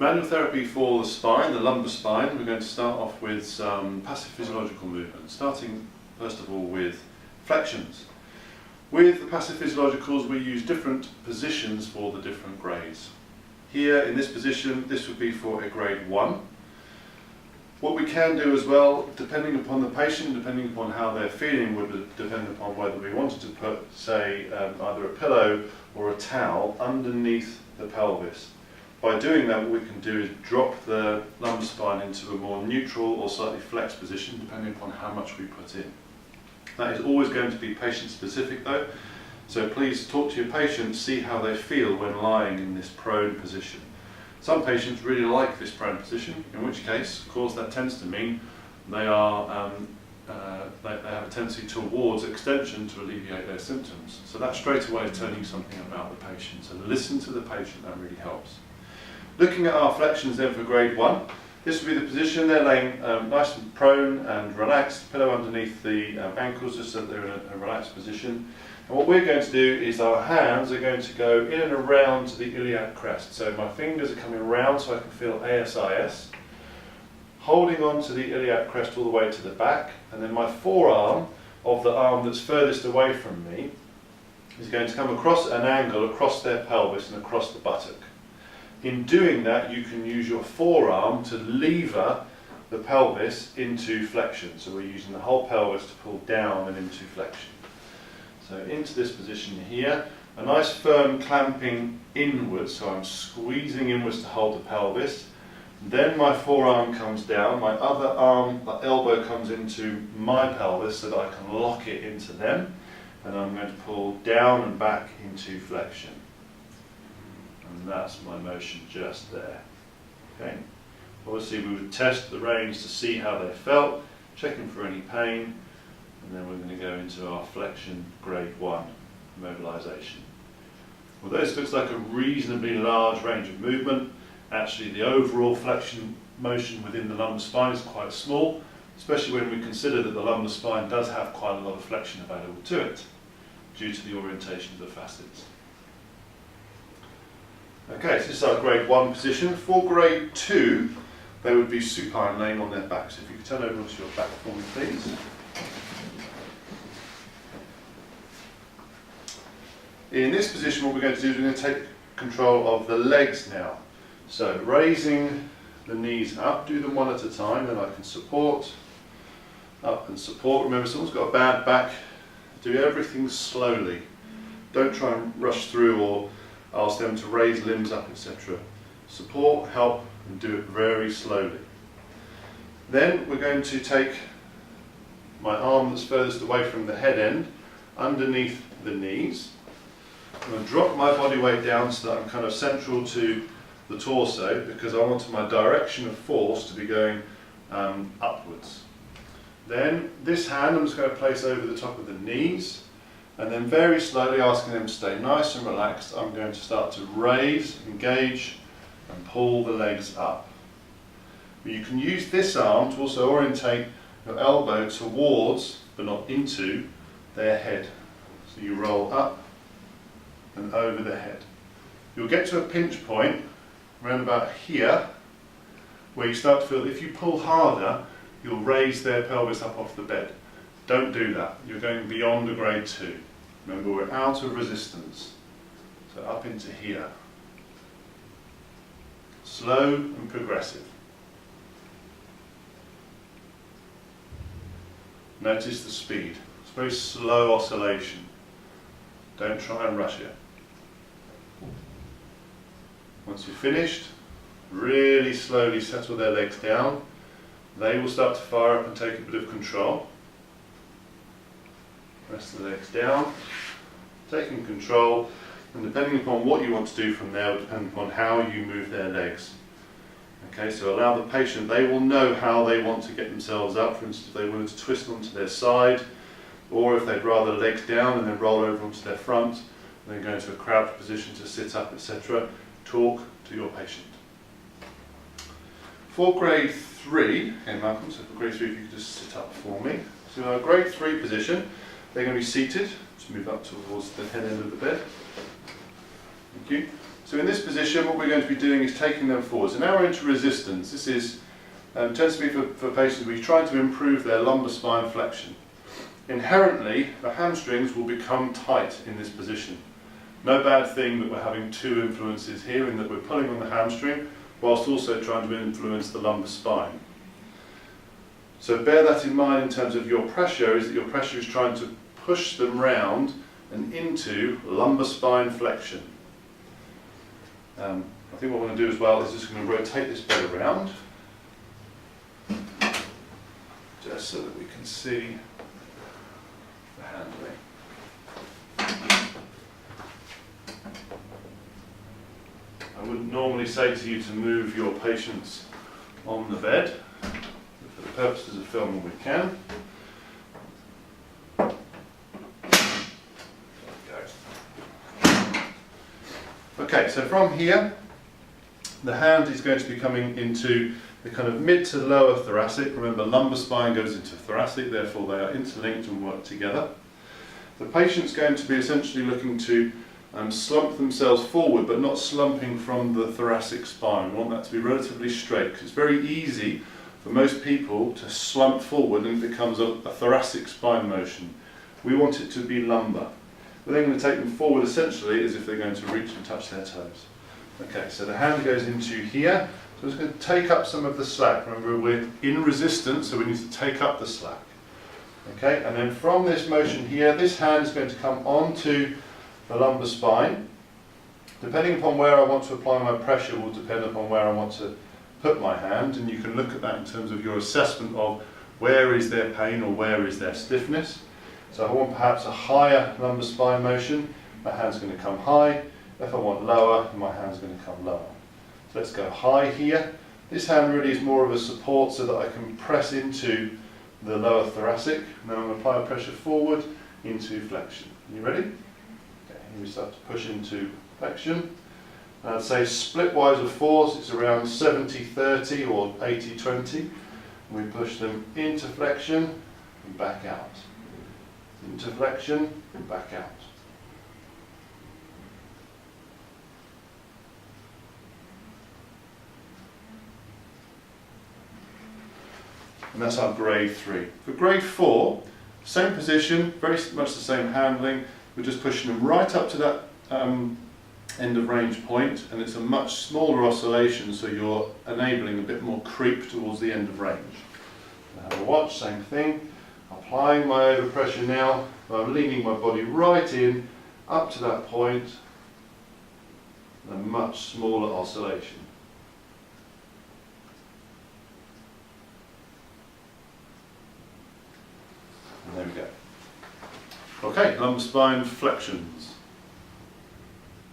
Manual therapy for the spine, the lumbar spine. We're going to start off with some passive physiological movement, starting first of all with flexions. With the passive physiologicals, we use different positions for the different grades. Here in this position, this would be for a grade 1. What we can do as well, depending upon the patient, depending upon how they're feeling, would depend upon whether we wanted to put, say, either a pillow or a towel underneath the pelvis. By doing that, what we can do is drop the lumbar spine into a more neutral or slightly flexed position, depending upon how much we put in. That is always going to be patient specific though, so please talk to your patient, see how they feel when lying in this prone position. Some patients really like this prone position, in which case, of course, that tends to mean they have a tendency towards extension to alleviate their symptoms. So that straight away is telling you something about the patient. So listen to the patient, that really helps. Looking at our flexions then for grade 1, this would be the position. They're laying nice and prone and relaxed, pillow underneath the ankles just so that they're in a relaxed position. And what we're going to do is our hands are going to go in and around to the iliac crest. So my fingers are coming around so I can feel ASIS, holding on to the iliac crest all the way to the back, and then my forearm of the arm that's furthest away from me is going to come across an angle across their pelvis and across the buttock. In doing that, you can use your forearm to lever the pelvis into flexion. So we're using the whole pelvis to pull down and into flexion. So into this position here, a nice firm clamping inwards, so I'm squeezing inwards to hold the pelvis. Then my forearm comes down, my other arm, the elbow comes into my pelvis so that I can lock it into them. And I'm going to pull down and back into flexion. And that's my motion just there. Okay. Obviously we would test the range to see how they felt, checking for any pain, and then we're going to go into our flexion grade 1 mobilisation. Although this looks like a reasonably large range of movement, actually the overall flexion motion within the lumbar spine is quite small, especially when we consider that the lumbar spine does have quite a lot of flexion available to it due to the orientation of the facets. Okay, so this is our grade 1 position. For grade 2, they would be supine, laying on their back. So if you could turn over onto your back for me, please. In this position, what we're going to do is we're going to take control of the legs now. So raising the knees up, do them one at a time, then I can support, up and support. Remember, someone's got a bad back, do everything slowly. Don't try and rush through or ask them to raise limbs up, etc. Support, help, and do it very slowly. Then we're going to take my arm that's furthest away from the head end underneath the knees. I'm going to drop my body weight down so that I'm kind of central to the torso, because I want my direction of force to be going upwards. Then this hand I'm just going to place over the top of the knees, and then very slowly, asking them to stay nice and relaxed, I'm going to start to raise, engage, and pull the legs up. But you can use this arm to also orientate your elbow towards, but not into, their head. So you roll up and over the head. You'll get to a pinch point around about here, where you start to feel if you pull harder, you'll raise their pelvis up off the bed. Don't do that. You're going beyond a grade 2. Remember, we're out of resistance. So up into here. Slow and progressive. Notice the speed. It's very slow oscillation. Don't try and rush it. Once you've finished, really slowly settle their legs down. They will start to fire up and take a bit of control. Rest the legs down, taking control, and depending upon what you want to do from there will depend upon how you move their legs. Okay, so allow the patient, they will know how they want to get themselves up. For instance, if they wanted to twist onto their side, or if they'd rather legs down and then roll over onto their front, and then go into a crouch position to sit up, etc. Talk to your patient. For grade 3, okay Malcolm, so for grade 3 if you could just sit up for me. So in our grade 3 position, they're going to be seated, to move up towards the head end of the bed. Thank you. So in this position, what we're going to be doing is taking them forward. So now we're into resistance. This is tends to be for patients who are trying to improve their lumbar spine flexion. Inherently, the hamstrings will become tight in this position. No bad thing that we're having two influences here in that we're pulling on the hamstring whilst also trying to influence the lumbar spine. So bear that in mind in terms of your pressure, is that your pressure is trying to push them round and into lumbar spine flexion. I think what we're going to do as well is just going to rotate this bed around, just so that we can see the handling. I wouldn't normally say to you to move your patients on the bed, but for the purposes of filming we can. Okay, so from here, the hand is going to be coming into the kind of mid to lower thoracic. Remember, lumbar spine goes into thoracic, therefore they are interlinked and work together. The patient's going to be essentially looking to slump themselves forward, but not slumping from the thoracic spine. We want that to be relatively straight, because it's very easy for most people to slump forward and it becomes a thoracic spine motion. We want it to be lumbar. We're then going to take them forward essentially as if they're going to reach and touch their toes. Okay, so the hand goes into here, so it's going to take up some of the slack. Remember, we're in resistance, so we need to take up the slack. Okay, and then from this motion here, this hand is going to come onto the lumbar spine. Depending upon where I want to apply my pressure will depend upon where I want to put my hand, and you can look at that in terms of your assessment of where is their pain or where is their stiffness. So I want perhaps a higher lumbar spine motion, my hand's going to come high. If I want lower, my hand's going to come lower. So let's go high here. This hand really is more of a support so that I can press into the lower thoracic. Now I'm going to apply pressure forward into flexion. Are you ready? Okay, here we start to push into flexion. And I'd say split-wise of force, it's around 70-30 or 80-20. We push them into flexion and back out. Into flexion and back out. And that's our grade 3. For grade 4, same position, very much the same handling. We're just pushing them right up to that end of range point, and it's a much smaller oscillation, so you're enabling a bit more creep towards the end of range. Now have a watch, same thing. Applying my overpressure now, I'm leaning my body right in, up to that point, a much smaller oscillation. And there we go. Okay, lumbar spine flexions.